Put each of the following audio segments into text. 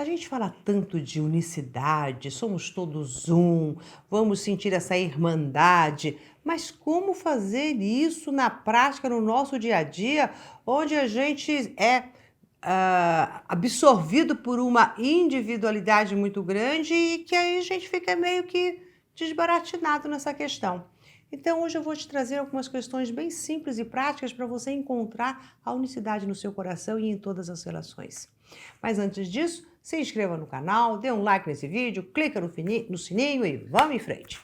A gente fala tanto de unicidade, somos todos um, vamos sentir essa irmandade, mas como fazer isso na prática, no nosso dia a dia, onde a gente é absorvido por uma individualidade muito grande e que aí a gente fica meio que desbaratinado nessa questão. Então, hoje eu vou te trazer algumas questões bem simples e práticas para você encontrar a unicidade no seu coração e em todas as relações. Mas antes disso, se inscreva no canal, dê um like nesse vídeo, clica no sininho e vamos em frente.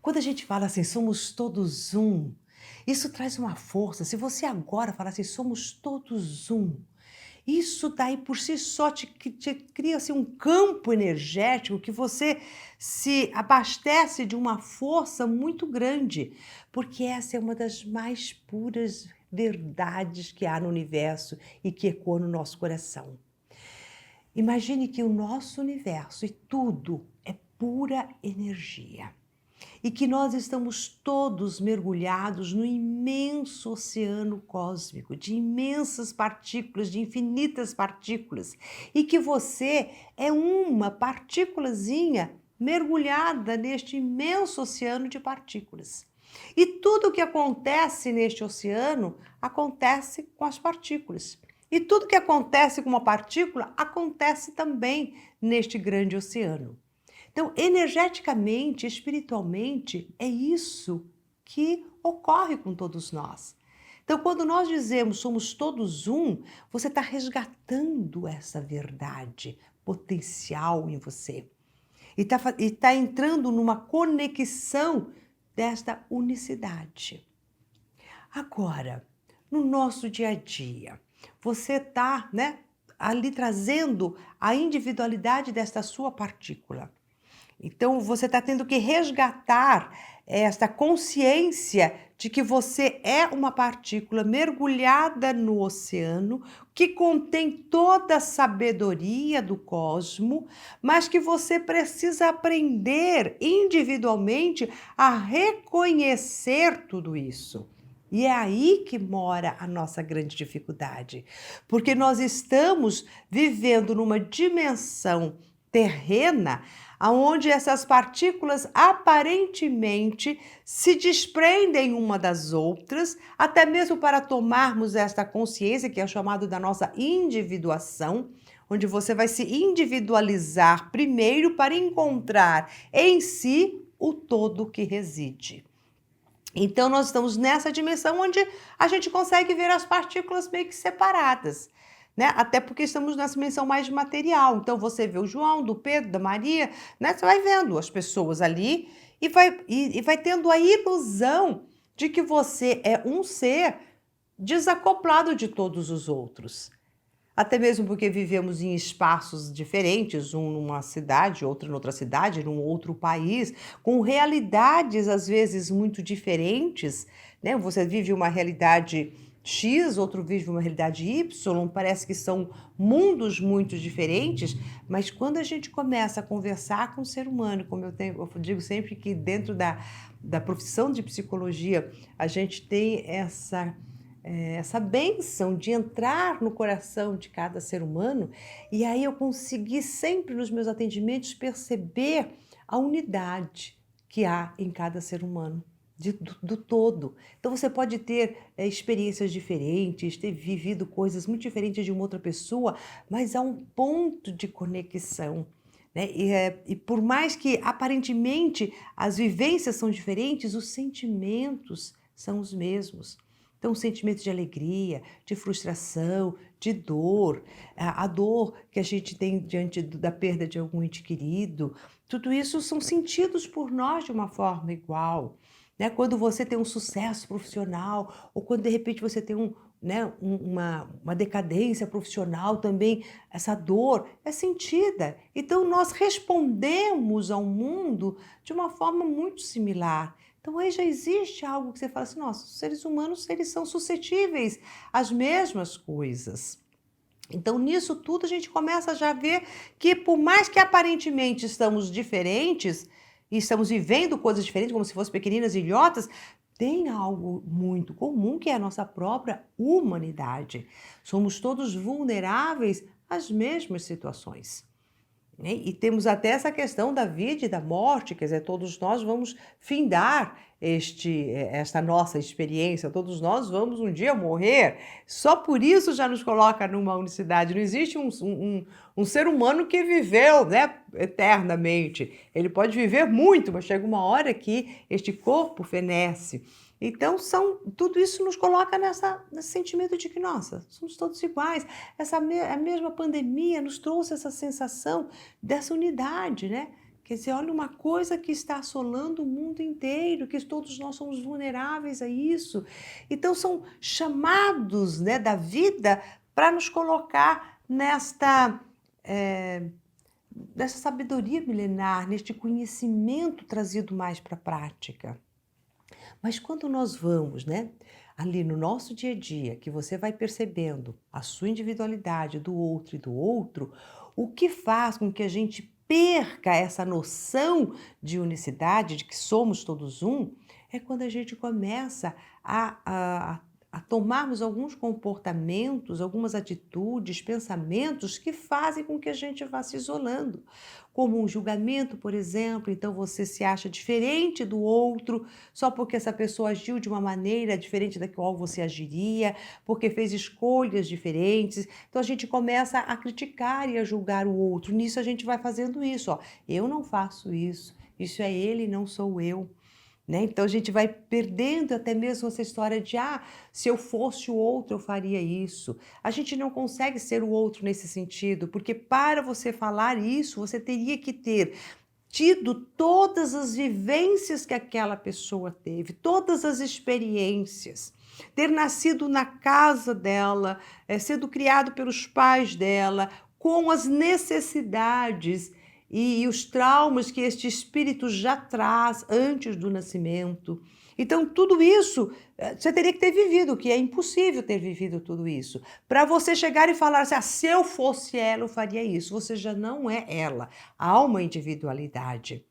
Quando a gente fala assim, somos todos um, isso traz uma força. Se você agora falar assim, somos todos um, isso daí por si só te cria assim, um campo energético que você se abastece de uma força muito grande, porque essa é uma das mais puras verdades que há no universo e que ecoa no nosso coração. Imagine que o nosso universo e tudo é pura energia e que nós estamos todos mergulhados no imenso oceano cósmico, de imensas partículas, de infinitas partículas, e que você é uma partículazinha mergulhada neste imenso oceano de partículas. E tudo o que acontece neste oceano acontece com as partículas. E tudo que acontece com uma partícula acontece também neste grande oceano. Então, energeticamente, espiritualmente, é isso que ocorre com todos nós. Então, quando nós dizemos somos todos um, você está resgatando essa verdade potencial em você. E está entrando numa conexão desta unicidade. Agora, no nosso dia a dia, você está, ali trazendo a individualidade desta sua partícula. Então, você está tendo que resgatar esta consciência de que você é uma partícula mergulhada no oceano, que contém toda a sabedoria do cosmos, mas que você precisa aprender individualmente a reconhecer tudo isso. E é aí que mora a nossa grande dificuldade, porque nós estamos vivendo numa dimensão terrena, onde essas partículas aparentemente se desprendem uma das outras, até mesmo para tomarmos esta consciência, que é chamado da nossa individuação, onde você vai se individualizar primeiro para encontrar em si o todo que reside. Então, nós estamos nessa dimensão onde a gente consegue ver as partículas meio que separadas. Até porque estamos nessa dimensão mais material. Então, você vê o João, do Pedro, da Maria, você vai vendo as pessoas ali e vai tendo a ilusão de que você é um ser desacoplado de todos os outros. Até mesmo porque vivemos em espaços diferentes, um numa cidade, outro em outra cidade, num outro país, com realidades às vezes muito diferentes, Você vive uma realidade X, outro vive uma realidade Y, parece que são mundos muito diferentes, mas quando a gente começa a conversar com o ser humano, como eu digo sempre que dentro da profissão de psicologia, a gente tem essa bênção de entrar no coração de cada ser humano, e aí eu consegui sempre nos meus atendimentos perceber a unidade que há em cada ser humano. Do todo. Então você pode ter experiências diferentes, ter vivido coisas muito diferentes de uma outra pessoa, mas há um ponto de conexão. E por mais que aparentemente as vivências são diferentes, os sentimentos são os mesmos. Então, o sentimento de alegria, de frustração, de dor, a dor que a gente tem diante da perda de algum ente querido, tudo isso são sentidos por nós de uma forma igual. Quando você tem um sucesso profissional, ou quando de repente você tem uma decadência profissional também, essa dor é sentida. Então nós respondemos ao mundo de uma forma muito similar. Então aí já existe algo que você fala assim, nossa, os seres humanos eles são suscetíveis às mesmas coisas. Então, nisso tudo, a gente começa já a ver que, por mais que aparentemente estamos diferentes, e estamos vivendo coisas diferentes, como se fossem pequeninas ilhotas, tem algo muito comum que é a nossa própria humanidade. Somos todos vulneráveis às mesmas situações, né? E temos até essa questão da vida e da morte, quer dizer, todos nós vamos findar esta nossa experiência, todos nós vamos um dia morrer. Só por isso já nos coloca numa unicidade. Não existe um ser humano que viveu, né, eternamente. Ele pode viver muito, mas chega uma hora que este corpo fenece. Então, tudo isso nos coloca nesse sentimento de que, nossa, somos todos iguais. A mesma pandemia nos trouxe essa sensação dessa unidade, né? Quer dizer, olha uma coisa que está assolando o mundo inteiro, que todos nós somos vulneráveis a isso. Então, são chamados, né, da vida para nos colocar nessa sabedoria milenar, neste conhecimento trazido mais para a prática. Mas quando nós vamos, né, ali no nosso dia a dia, que você vai percebendo a sua individualidade do outro e do outro, o que faz com que a gente perca essa noção de unicidade, de que somos todos um, é quando a gente começa a tomarmos alguns comportamentos, algumas atitudes, pensamentos que fazem com que a gente vá se isolando. Como um julgamento, por exemplo, então você se acha diferente do outro, só porque essa pessoa agiu de uma maneira diferente da qual você agiria, porque fez escolhas diferentes. Então a gente começa a criticar e a julgar o outro. Nisso a gente vai fazendo isso, ó. Eu não faço isso. Isso é ele, não sou eu. Né? Então a gente vai perdendo até mesmo essa história de se eu fosse o outro eu faria isso. A gente não consegue ser o outro nesse sentido, porque para você falar isso, você teria que ter tido todas as vivências que aquela pessoa teve, todas as experiências, ter nascido na casa dela, sendo criado pelos pais dela, com as necessidades e os traumas que este espírito já traz antes do nascimento. Então, tudo isso você teria que ter vivido, que é impossível ter vivido tudo isso. Para você chegar e falar assim, se eu fosse ela, eu faria isso. Você já não é ela. Há uma individualidade.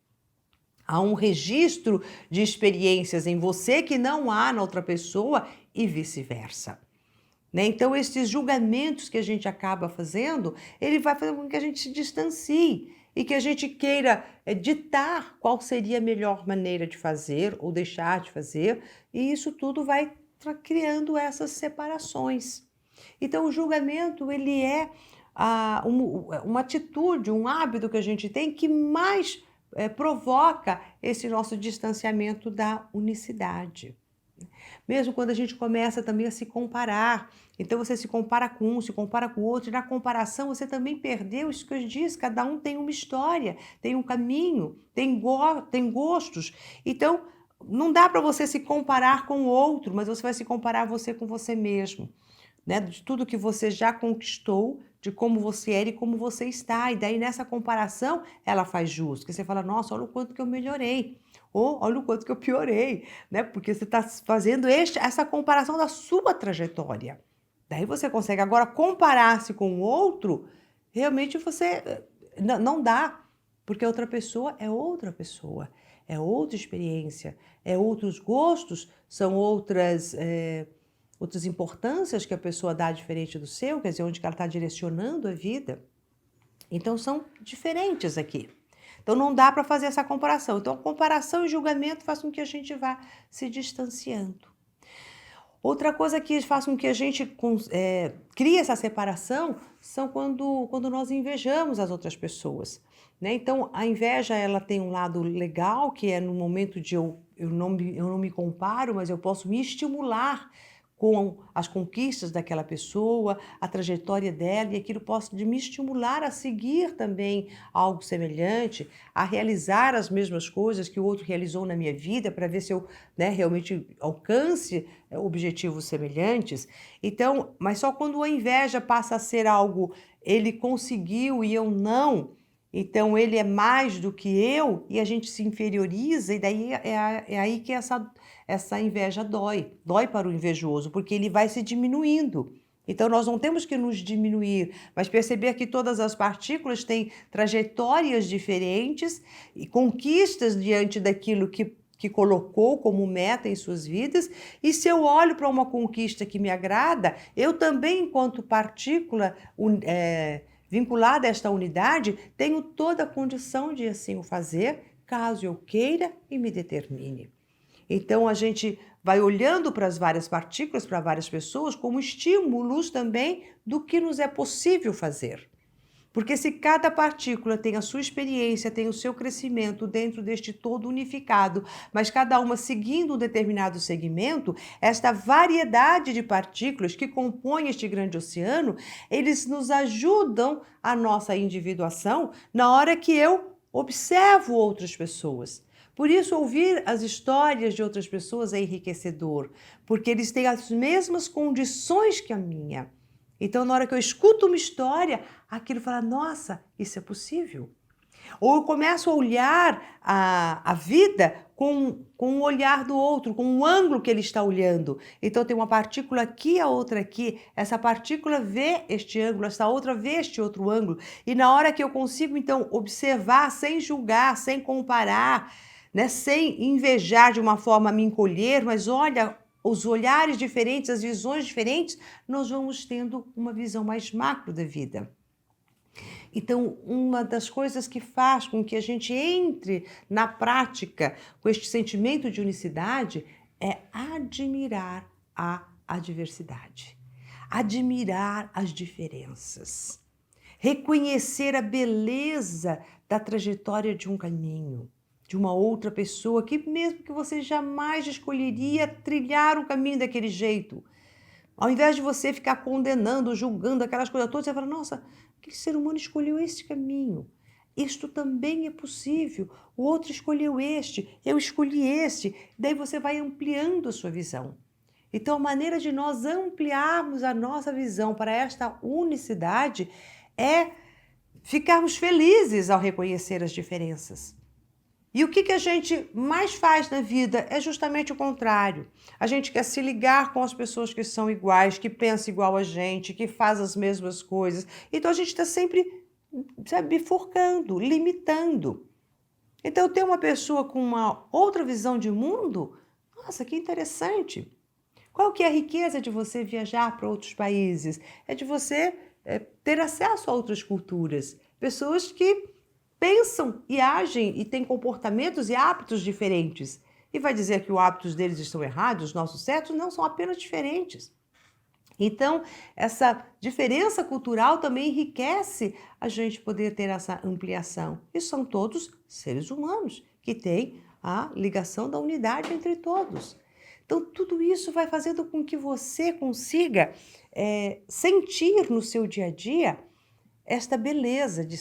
Há um registro de experiências em você que não há na outra pessoa e vice-versa. Né? Então, esses julgamentos que a gente acaba fazendo, ele vai fazer com que a gente se distancie e que a gente queira ditar qual seria a melhor maneira de fazer ou deixar de fazer, e isso tudo vai criando essas separações. Então, o julgamento, ele é uma atitude, um hábito que a gente tem que mais provoca esse nosso distanciamento da unicidade. Mesmo quando a gente começa também a se comparar. Então você se compara com um, se compara com o outro, e na comparação você também perdeu isso que eu disse, cada um tem uma história, tem um caminho, tem gostos. Então não dá para você se comparar com o outro, mas você vai se comparar você com você mesmo, né? De tudo que você já conquistou, de como você era e como você está. E daí nessa comparação ela faz jus, porque você fala, nossa, olha o quanto que eu melhorei. Ou olha o quanto que eu piorei, né? Porque você está fazendo essa comparação da sua trajetória. Daí você consegue agora comparar-se com o outro, realmente você não dá, porque outra pessoa, é outra experiência, é outros gostos, são outras importâncias que a pessoa dá diferente do seu, quer dizer, onde ela está direcionando a vida. Então são diferentes aqui. Então não dá para fazer essa comparação. Então a comparação e julgamento faz com que a gente vá se distanciando. Outra coisa que faz com que a gente crie essa separação são quando nós invejamos as outras pessoas. Né? Então a inveja ela tem um lado legal, que é no momento de eu não me comparo, mas eu posso me estimular com as conquistas daquela pessoa, a trajetória dela, e aquilo pode me estimular a seguir também algo semelhante, a realizar as mesmas coisas que o outro realizou na minha vida, para ver se eu, né, realmente alcance objetivos semelhantes. Então, mas só quando a inveja passa a ser algo, ele conseguiu e eu não, então ele é mais do que eu, e a gente se inferioriza, e daí é aí que essa inveja dói para o invejoso, porque ele vai se diminuindo, Então, nós não temos que nos diminuir, mas perceber que todas as partículas têm trajetórias diferentes e conquistas diante daquilo que colocou como meta em suas vidas. E se eu olho para uma conquista que me agrada, eu também, enquanto partícula vinculada a esta unidade, tenho toda a condição de assim o fazer, caso eu queira e me determine. Então, a gente vai olhando para as várias partículas, para várias pessoas, como estímulos também do que nos é possível fazer. Porque se cada partícula tem a sua experiência, tem o seu crescimento dentro deste todo unificado, mas cada uma seguindo um determinado segmento, esta variedade de partículas que compõem este grande oceano, eles nos ajudam a nossa individuação na hora que eu observo outras pessoas. Por isso, ouvir as histórias de outras pessoas é enriquecedor, porque eles têm as mesmas condições que a minha. Então, na hora que eu escuto uma história, aquilo fala, nossa, isso é possível. Ou eu começo a olhar a vida com o olhar do outro, com o ângulo que ele está olhando. Então, tem uma partícula aqui, a outra aqui. Essa partícula vê este ângulo, essa outra vê este outro ângulo. E na hora que eu consigo, então, observar sem julgar, sem comparar, né, sem invejar de uma forma a me encolher, mas olha, os olhares diferentes, as visões diferentes, nós vamos tendo uma visão mais macro da vida. Então, uma das coisas que faz com que a gente entre na prática com este sentimento de unicidade é admirar a adversidade, admirar as diferenças, reconhecer a beleza da trajetória de um caminho, de uma outra pessoa que mesmo que você jamais escolheria trilhar o caminho daquele jeito. Ao invés de você ficar condenando, julgando aquelas coisas todas, você fala, nossa, aquele ser humano escolheu este caminho. Isto também é possível. O outro escolheu este, eu escolhi este. Daí você vai ampliando a sua visão. Então, a maneira de nós ampliarmos a nossa visão para esta unicidade é ficarmos felizes ao reconhecer as diferenças. E o que a gente mais faz na vida é justamente o contrário. A gente quer se ligar com as pessoas que são iguais, que pensam igual a gente, que fazem as mesmas coisas. Então a gente está sempre, sabe, bifurcando, limitando. Então ter uma pessoa com uma outra visão de mundo, nossa, que interessante. Qual que é a riqueza de você viajar para outros países? É de você ter acesso a outras culturas. Pessoas que pensam e agem e têm comportamentos e hábitos diferentes. E vai dizer que os hábitos deles estão errados, os nossos certos? Não, são apenas diferentes. Então, essa diferença cultural também enriquece a gente poder ter essa ampliação. E são todos seres humanos que têm a ligação da unidade entre todos. Então, tudo isso vai fazendo com que você consiga sentir no seu dia a dia esta beleza de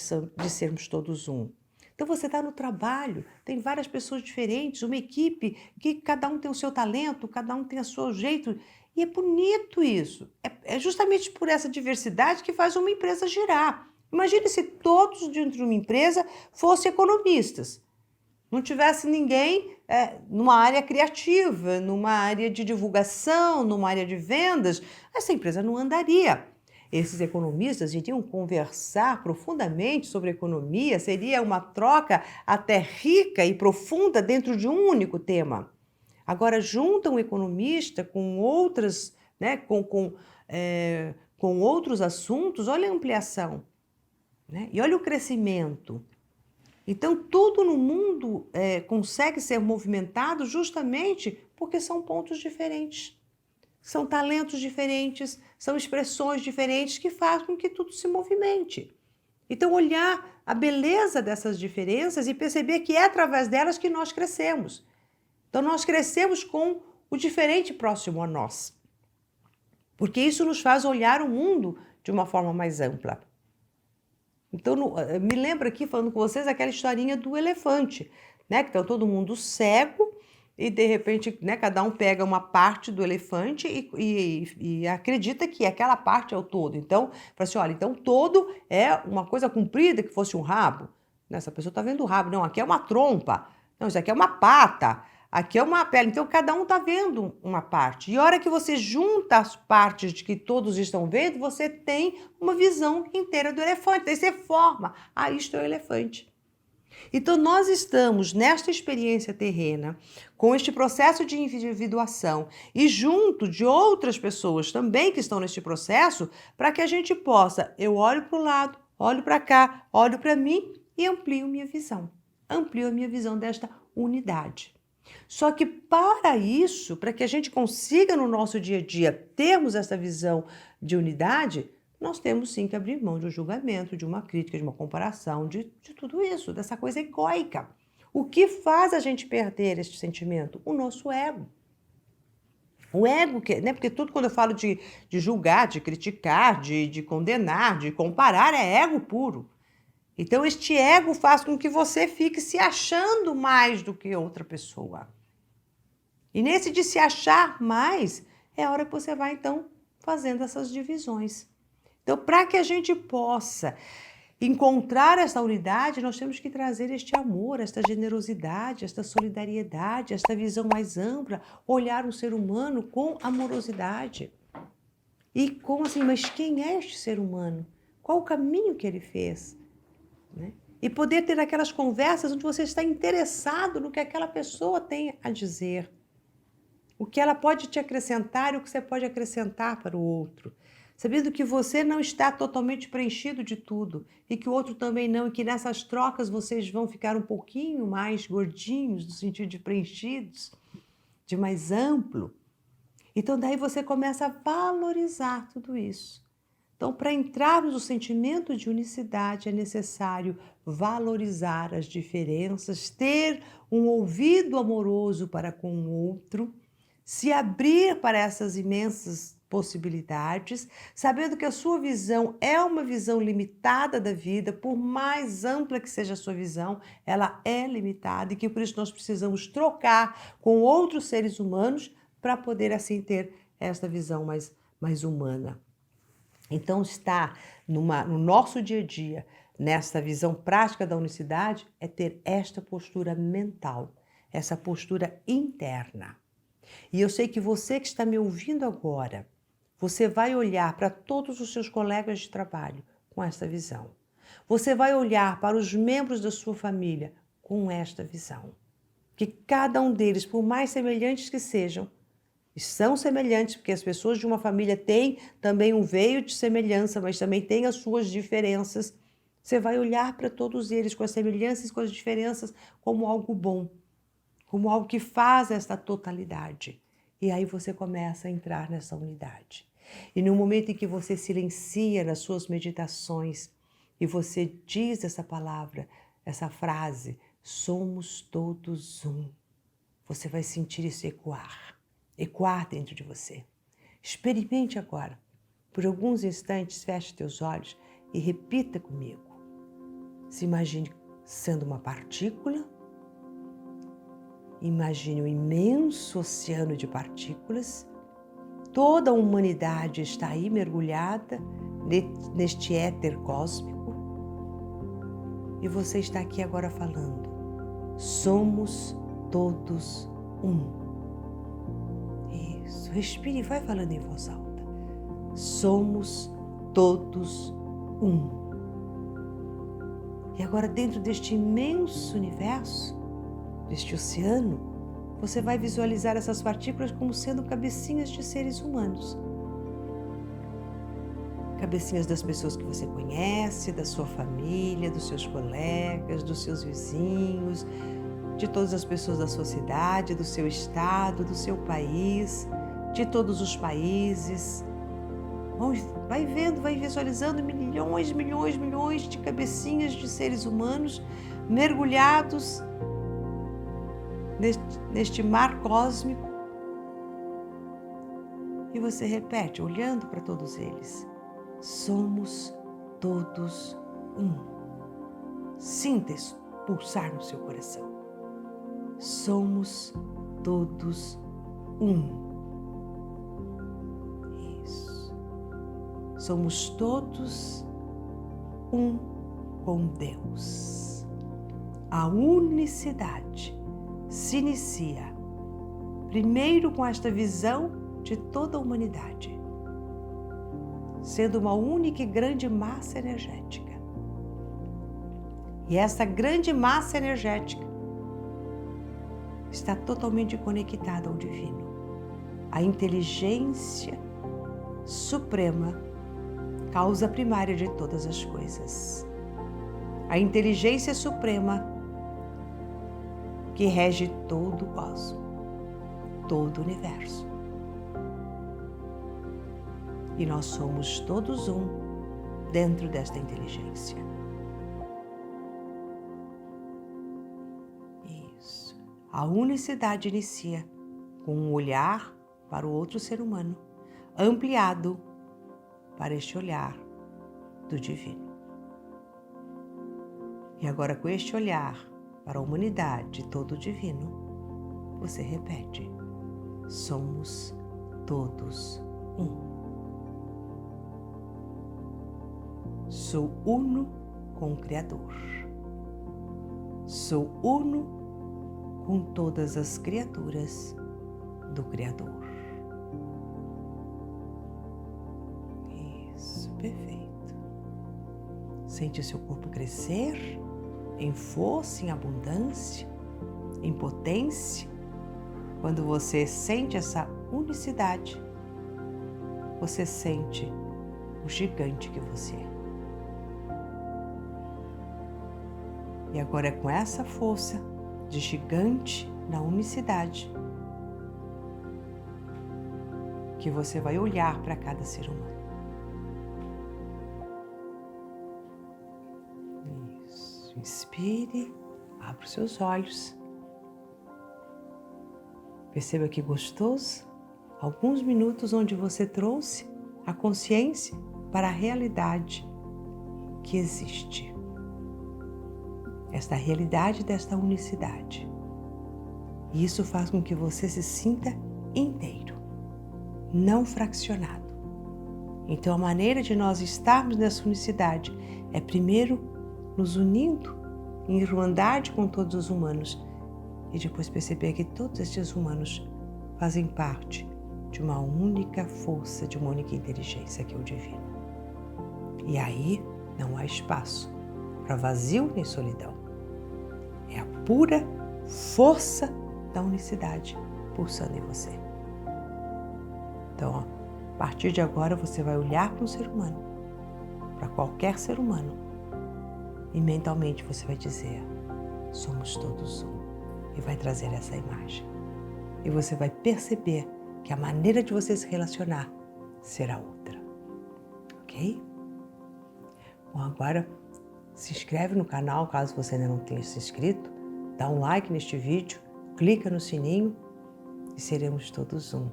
sermos todos um. Então você está no trabalho, tem várias pessoas diferentes, uma equipe que cada um tem o seu talento, cada um tem o seu jeito, e é bonito isso. É justamente por essa diversidade que faz uma empresa girar. Imagine se todos dentro de uma empresa fossem economistas. Não tivesse ninguém numa área criativa, numa área de divulgação, numa área de vendas, essa empresa não andaria. Esses economistas iriam conversar profundamente sobre economia, seria uma troca até rica e profunda dentro de um único tema. Agora, junta um economista com outras, né, com outros assuntos, olha a ampliação, né, e olha o crescimento. Então, tudo no mundo consegue ser movimentado justamente porque são pontos diferentes. São talentos diferentes, são expressões diferentes que fazem com que tudo se movimente. Então, olhar a beleza dessas diferenças e perceber que é através delas que nós crescemos. Então, nós crescemos com o diferente próximo a nós. Porque isso nos faz olhar o mundo de uma forma mais ampla. Então, me lembra aqui, falando com vocês, aquela historinha do elefante, né? Que está todo mundo cego, e de repente, né, cada um pega uma parte do elefante e acredita que aquela parte é o todo. Então, fala assim, olha, então todo é uma coisa comprida que fosse um rabo. Essa pessoa está vendo o rabo. Não, aqui é uma trompa. Não, isso aqui é uma pata. aqui é uma pele. Então, cada um está vendo uma parte. E a hora que você junta as partes de que todos estão vendo, você tem uma visão inteira do elefante. Aí você forma, isto é o elefante. Então, nós estamos nesta experiência terrena, com este processo de individuação e junto de outras pessoas também que estão neste processo, para que a gente possa, eu olho para o lado, olho para cá, olho para mim e amplio minha visão. Amplio a minha visão desta unidade. Só que para isso, para que a gente consiga no nosso dia a dia termos essa visão de unidade, nós temos sim que abrir mão de um julgamento, de uma crítica, de uma comparação, de tudo isso, dessa coisa egóica. O que faz a gente perder este sentimento? O nosso ego. O ego, né? Porque tudo quando eu falo de julgar, de criticar, de condenar, de comparar, é ego puro. Então este ego faz com que você fique se achando mais do que outra pessoa. E nesse de se achar mais, é a hora que você vai então fazendo essas divisões. Então, para que a gente possa encontrar essa unidade, nós temos que trazer este amor, esta generosidade, esta solidariedade, esta visão mais ampla, olhar o ser humano com amorosidade. E com assim, mas quem é este ser humano? Qual o caminho que ele fez? Né? E poder ter aquelas conversas onde você está interessado no que aquela pessoa tem a dizer. O que ela pode te acrescentar e o que você pode acrescentar para o outro. Sabendo que você não está totalmente preenchido de tudo e que o outro também não, e que nessas trocas vocês vão ficar um pouquinho mais gordinhos, no sentido de preenchidos, de mais amplo. Então daí você começa a valorizar tudo isso. Então, para entrarmos no sentimento de unicidade, é necessário valorizar as diferenças, ter um ouvido amoroso para com o outro, se abrir para essas imensas possibilidades, sabendo que a sua visão é uma visão limitada da vida, por mais ampla que seja a sua visão, ela é limitada e que por isso nós precisamos trocar com outros seres humanos para poder assim ter esta visão mais humana. Então, estar no nosso dia a dia, nessa visão prática da unicidade, é ter esta postura mental, essa postura interna. E eu sei que você que está me ouvindo agora, você vai olhar para todos os seus colegas de trabalho com esta visão. Você vai olhar para os membros da sua família com esta visão. Que cada um deles, por mais semelhantes que sejam, são semelhantes, porque as pessoas de uma família têm também um veio de semelhança, mas também têm as suas diferenças. Você vai olhar para todos eles com as semelhanças e com as diferenças como algo bom, como algo que faz esta totalidade. E aí você começa a entrar nessa unidade. E no momento em que você silencia nas suas meditações e você diz essa palavra, essa frase, somos todos um, você vai sentir isso ecoar dentro de você. Experimente agora. Por alguns instantes, feche teus olhos e repita comigo. Se imagine sendo uma partícula. Imagine um imenso oceano de partículas. Toda a humanidade está aí mergulhada neste éter cósmico. E você está aqui agora falando. Somos todos um. Isso. Respire e vai falando em voz alta. Somos todos um. E agora, dentro deste imenso universo, deste oceano, você vai visualizar essas partículas como sendo cabecinhas de seres humanos. Cabecinhas das pessoas que você conhece, da sua família, dos seus colegas, dos seus vizinhos, de todas as pessoas da sua cidade, do seu estado, do seu país, de todos os países. Vai vendo, vai visualizando milhões de cabecinhas de seres humanos mergulhados neste mar cósmico. E você repete, olhando para todos eles. Somos todos um. Sinta isso pulsar no seu coração. Somos todos um. Isso. Somos todos um com Deus. A unicidade se inicia primeiro com esta visão de toda a humanidade, sendo uma única e grande massa energética. E essa grande massa energética está totalmente conectada ao divino, à inteligência suprema, causa primária de todas as coisas. A inteligência suprema que rege todo o cosmos, todo o universo. E nós somos todos um dentro desta inteligência. Isso. A unicidade inicia com um olhar para o outro ser humano, ampliado para este olhar do divino. E agora, com este olhar para a humanidade, todo o divino, você repete: somos todos um. Sou uno com o Criador. Sou uno com todas as criaturas do Criador. Isso, perfeito. Sente o seu corpo crescer em força, em abundância, em potência. Quando você sente essa unicidade, você sente o gigante que você é. E agora é com essa força de gigante na unicidade que você vai olhar para cada ser humano. Isso. Inspire, abra os seus olhos. Perceba que gostoso, alguns minutos onde você trouxe a consciência para a realidade que existe. Esta realidade desta unicidade. E isso faz com que você se sinta inteiro, não fraccionado. Então a maneira de nós estarmos nessa unicidade é primeiro nos unindo em irmandade com todos os humanos e depois perceber que todos estes humanos fazem parte de uma única força, de uma única inteligência que é o divino. E aí não há espaço para vazio nem solidão. É a pura força da unicidade pulsando em você. Então, a partir de agora, você vai olhar para um ser humano, para qualquer ser humano, e mentalmente você vai dizer: somos todos um. E vai trazer essa imagem. E você vai perceber que a maneira de você se relacionar será outra. Ok? Bom, agora se inscreve no canal caso você ainda não tenha se inscrito, dá um like neste vídeo, clica no sininho e seremos todos um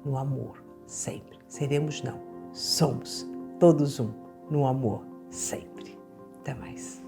no amor, sempre. Seremos não, somos todos um no amor, sempre. Até mais.